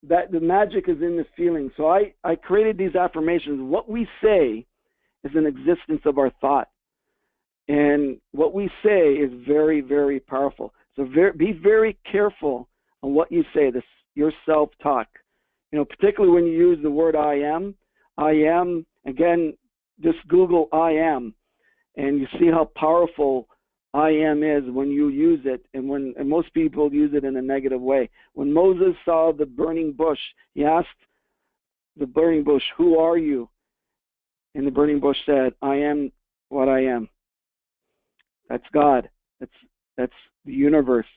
that the magic is in this feeling. So I created these affirmations. What we say is an existence of our thought. And what we say is very, very powerful. So be very careful on what you say, your self-talk. You know, particularly when you use the word I am, again, just Google I am, and you see how powerful I am is when you use it, and most people use it in a negative way. When Moses saw the burning bush, he asked the burning bush, "Who are you?" And the burning bush said, "I am what I am." That's God. That's the universe.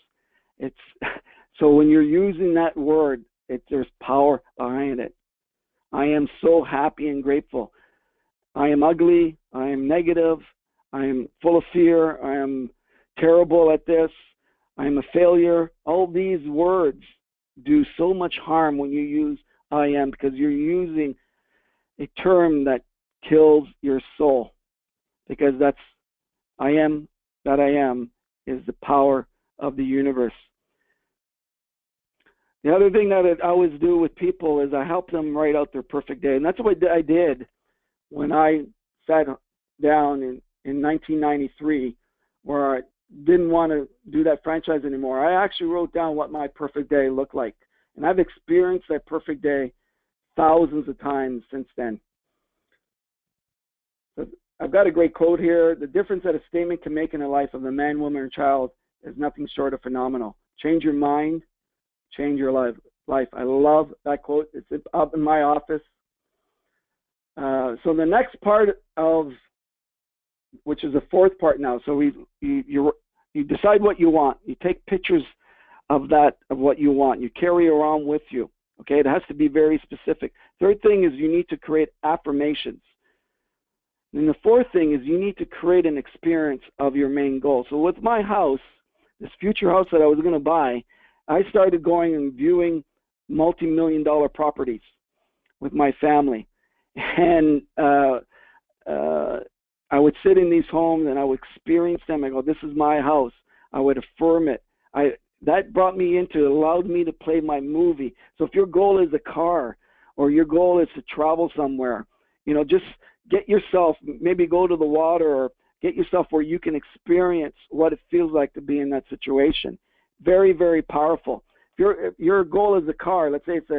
So when you're using that word, there's power behind it. I am so happy and grateful. I am ugly. I am negative. I am full of fear. I am terrible at this. I am a failure. All these words do so much harm when you use I am, because you're using a term that kills your soul, because that's I am that I am is the power of the universe. The other thing that I always do with people is I help them write out their perfect day. And that's what I did when I sat down in 1993, where I didn't want to do that franchise anymore. I actually wrote down what my perfect day looked like. And I've experienced that perfect day thousands of times since then. So I've got a great quote here. The difference that a statement can make in the life of a man, woman, or child is nothing short of phenomenal. Change your mind, change your life. I love that quote. It's up in my office. So the next part of, which is the fourth part now. So you decide what you want. You take pictures of what you want. You carry around with you. Okay, it has to be very specific. Third thing is you need to create affirmations. And the fourth thing is you need to create an experience of your main goal. So with my house, this future house that I was going to buy, I started going and viewing multi-million-dollar properties with my family. And I would sit in these homes and I would experience them. I go, this is my house. I would affirm it. That brought me into, allowed me to play my movie. So if your goal is a car, or your goal is to travel somewhere, just get yourself, maybe go to the water, or get yourself where you can experience what it feels like to be in that situation. Very, very powerful. If your goal is a car, let's say it's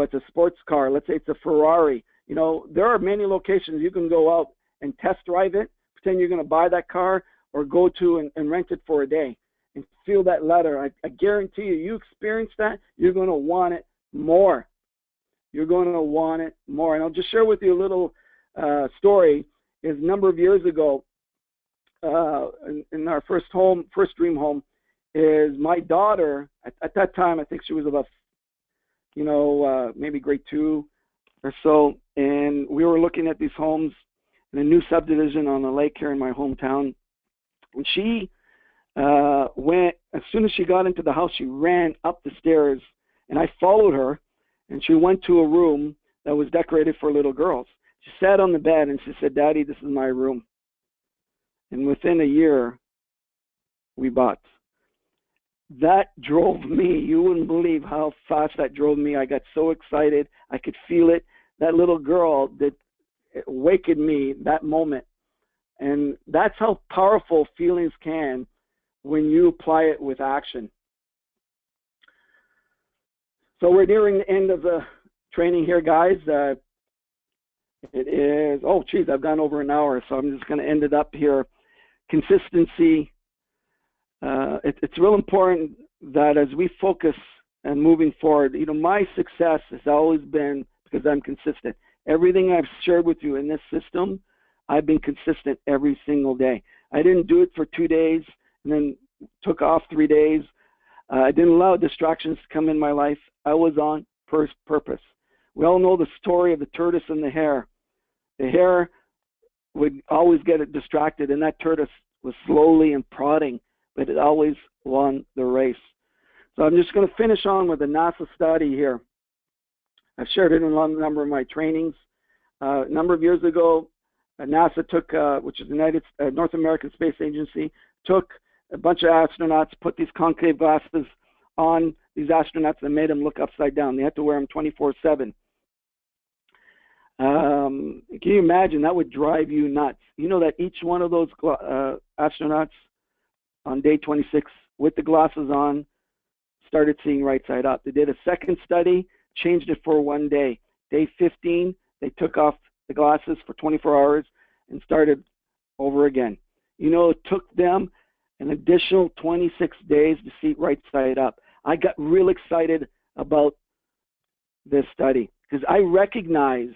it's a sports car. Let's say it's a Ferrari. There are many locations you can go out and test drive it, pretend you're going to buy that car, or go to and rent it for a day and feel that leather. I guarantee you experience that, you're going to want it more. You're going to want it more. And I'll just share with you a little story. Is a number of years ago, in our first dream home, is my daughter, at that time, I think she was about, maybe grade 2 or so, and we were looking at these homes in a new subdivision on the lake here in my hometown. And she went, as soon as she got into the house, she ran up the stairs, and I followed her, and she went to a room that was decorated for little girls. She sat on the bed, and she said, "Daddy, this is my room." And within a year, we bought. That drove me. You wouldn't believe how fast that drove me. I got so excited. I could feel it. That little girl that awakened me that moment. And that's how powerful feelings can when you apply it with action. So we're nearing the end of the training here, guys. It is, oh, geez, I've gone over an hour, so I'm just going to end it up here. Consistency. It's real important that as we focus and moving forward, my success has always been because I'm consistent. Everything I've shared with you in this system, I've been consistent every single day. I didn't do it for 2 days and then took off 3 days. I didn't allow distractions to come in my life. I was on purpose. We all know the story of the tortoise and the hare. The hare would always get distracted, and that tortoise was slowly and prodding, but it always won the race. So I'm just going to finish on with a NASA study here. I've shared it in a number of my trainings. A number of years ago, NASA took, which is the North American Space Agency, took a bunch of astronauts, put these concave glasses on these astronauts and made them look upside down. They had to wear them 24/7. Can you imagine? That would drive you nuts. You know that each one of those astronauts on day 26 with the glasses on started seeing right side up. They did a second study, changed it for 1 day. Day 15, they took off the glasses for 24 hours and started over again. It took them an additional 26 days to see right side up. I got real excited about this study because I recognized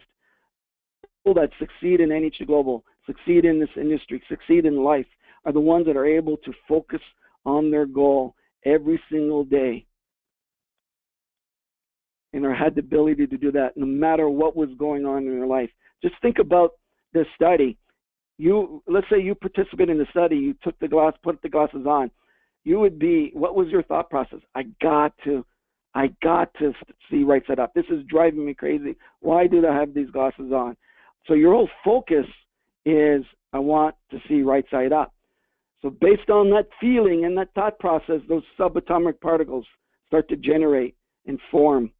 people that succeed in NH Global, succeed in this industry, succeed in life, are the ones that are able to focus on their goal every single day. And had the ability to do that no matter what was going on in their life. Just think about this study. Let's say you participate in the study, you took the glass, put the glasses on. You would be, what was your thought process? I got to see right side up. This is driving me crazy. Why do I have these glasses on? So your whole focus is, I want to see right side up. So based on that feeling and that thought process, those subatomic particles start to generate and form.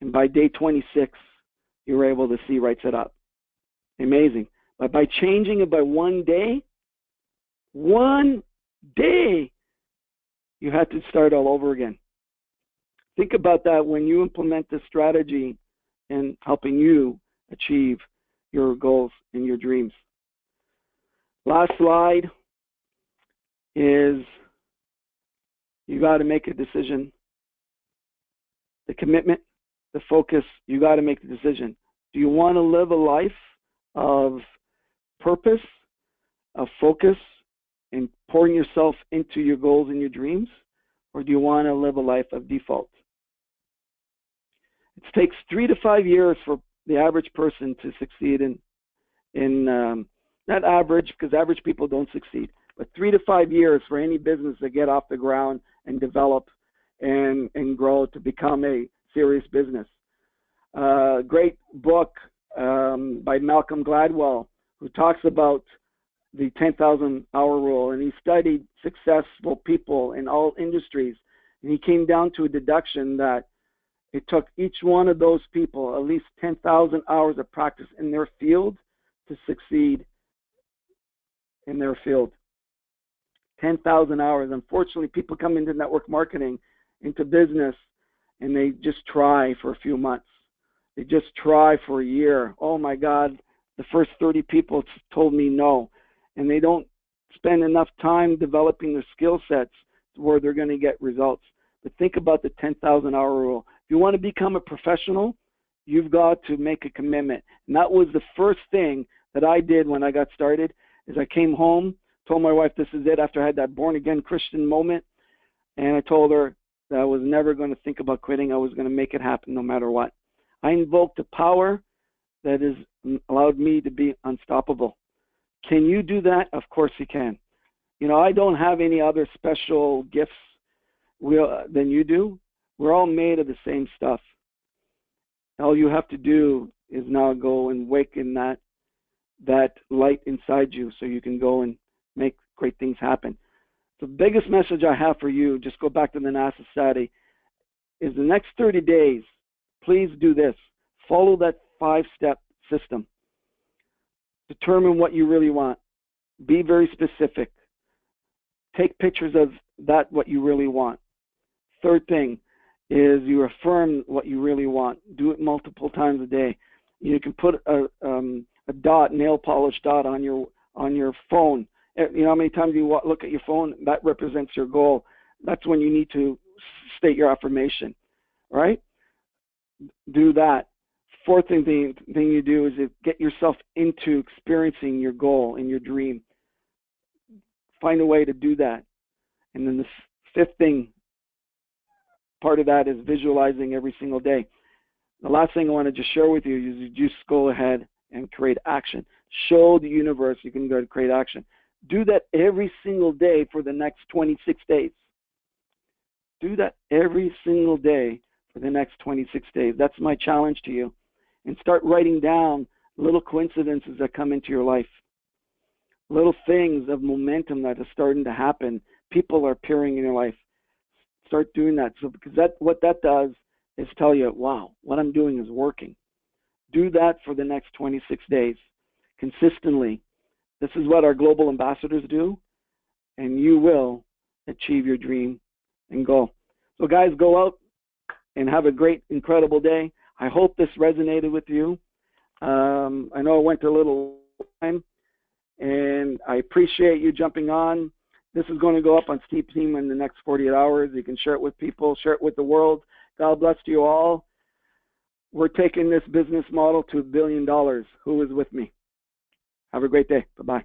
And by day 26, you're able to see right side up. Amazing. But by changing it by 1 day, you had to start all over again. Think about that when you implement this strategy in helping you achieve your goals and your dreams. Last slide is you got to make a decision. The commitment, the focus, you got to make the decision. Do you want to live a life of purpose, of focus, and pouring yourself into your goals and your dreams? Or do you want to live a life of default? It takes 3 to 5 years for the average person to succeed in not average, because average people don't succeed, but 3 to 5 years for any business to get off the ground and develop and grow to become a serious business. Great book by Malcolm Gladwell, who talks about the 10,000-hour rule, and he studied successful people in all industries, and he came down to a deduction that it took each one of those people at least 10,000 hours of practice in their field to succeed in their field. 10,000 hours. Unfortunately, people come into network marketing, into business, and they just try for a few months. They just try for a year. Oh my God, the first 30 people told me no. And they don't spend enough time developing their skill sets where they're going to get results. But think about the 10,000-hour rule. If you want to become a professional, you've got to make a commitment. And that was the first thing that I did when I got started, is I came home, told my wife this is it after I had that born-again Christian moment, and I told her that I was never going to think about quitting. I was going to make it happen no matter what. I invoked a power that has allowed me to be unstoppable. Can you do that? Of course you can. I don't have any other special gifts than you do. We're all made of the same stuff. All you have to do is now go and awaken that light inside you so you can go and make great things happen. The biggest message I have for you, just go back to the NASA study, is the next 30 days, please do this. Follow that 5-step system. Determine what you really want. Be very specific. Take pictures of what you really want. Third thing is you affirm what you really want. Do it multiple times a day. You can put a dot, nail polish dot on your phone. You know how many times you look at your phone? That represents your goal. That's when you need to state your affirmation, right? Do that. Fourth thing you do is get yourself into experiencing your goal and your dream. Find a way to do that. And then the fifth thing, part of that, is visualizing every single day. The last thing I want to just share with you is you just go ahead and create action. Show the universe you can go to create action. Do that every single day for the next 26 days. Do that every single day for the next 26 days. That's my challenge to you. And start writing down little coincidences that come into your life. Little things of momentum that are starting to happen. People are appearing in your life. Start doing that. So because what that does is tell you, wow, what I'm doing is working. Do that for the next 26 days consistently. This is what our global ambassadors do, and you will achieve your dream and goal. So guys, go out and have a great, incredible day. I hope this resonated with you. I know it went a little time, and I appreciate you jumping on. This is going to go up on Steamteam in the next 48 hours. You can share it with people, share it with the world. God bless you all. We're taking this business model to $1 billion. Who is with me? Have a great day. Bye-bye.